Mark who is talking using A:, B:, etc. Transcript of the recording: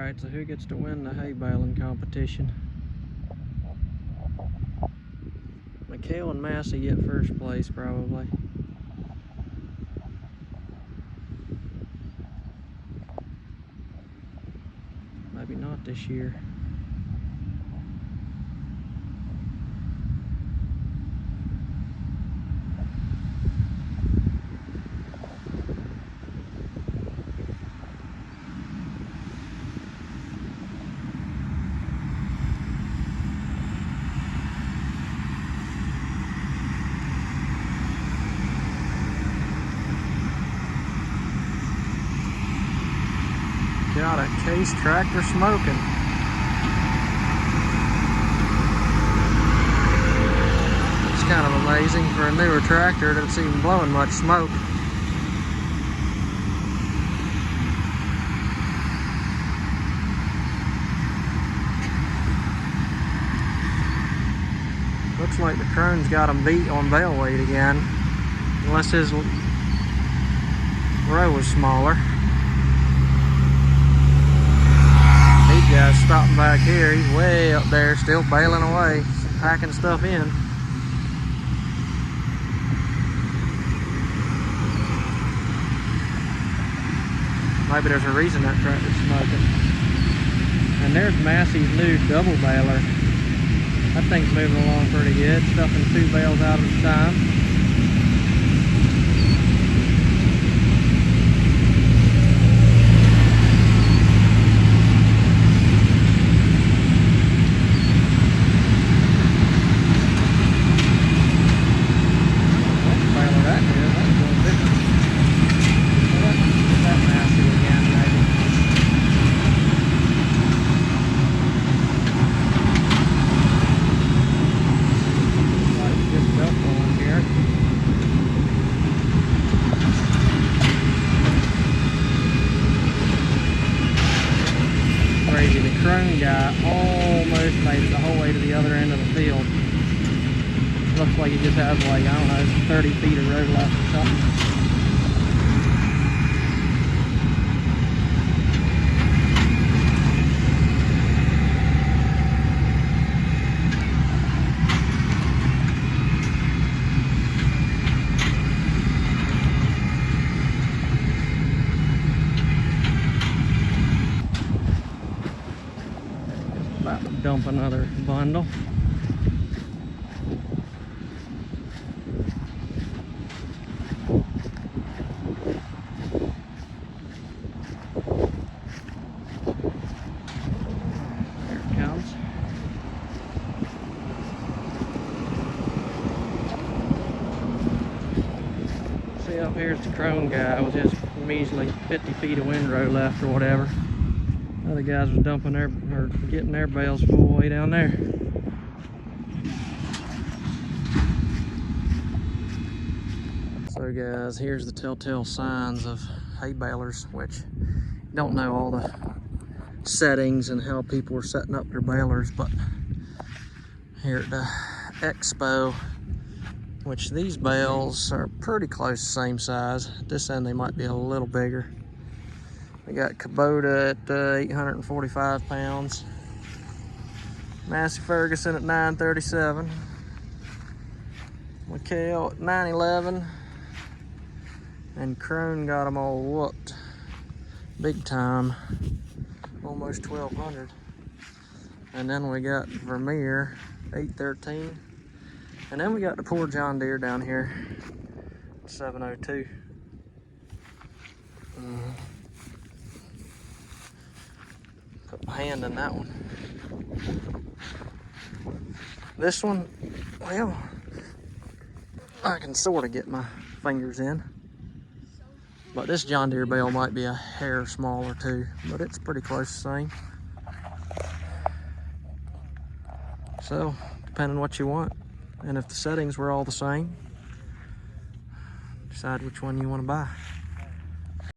A: Alright, so who gets to win the hay baling competition? Mikhail and Massey get first place, probably. Maybe not this year. Got a Case tractor smoking. It's kind of amazing for a newer tractor that it's even blowing much smoke. Looks like the Crone's got him beat on bale weight again, unless his row was smaller. Guy's stopping back here. He's way up there, still baling away, packing stuff in. Maybe there's a reason that tractor's smoking. And there's Massey's new double baler. That thing's moving along pretty good, stuffing 2 bales out at a time. The Crone guy almost made it the whole way to the other end of the field. Looks like he just has like, I don't know, 30 feet of road left or something. About to dump another bundle. There it comes. See, up here's the Crone guy with his measly 50 feet of windrow left or whatever. Other guys was dumping their, or getting their bales full way down there. So guys, here's the telltale signs of hay balers, which don't know all the settings and how people are setting up their balers, but here at the Expo, which these bales are pretty close to the same size. At this end they might be a little bigger. We got Kubota at 845 pounds. Massey Ferguson at 937. Mikhail at 911. And Crone got them all whooped. Big time. Almost 1200. And then we got Vermeer, 813. And then we got the poor John Deere down here, 702. Put my hand in that one. This one, well, I can sort of get my fingers in. But this John Deere bale might be a hair smaller too, but it's pretty close to the same. So, depending on what you want, and if the settings were all the same, decide which one you want to buy.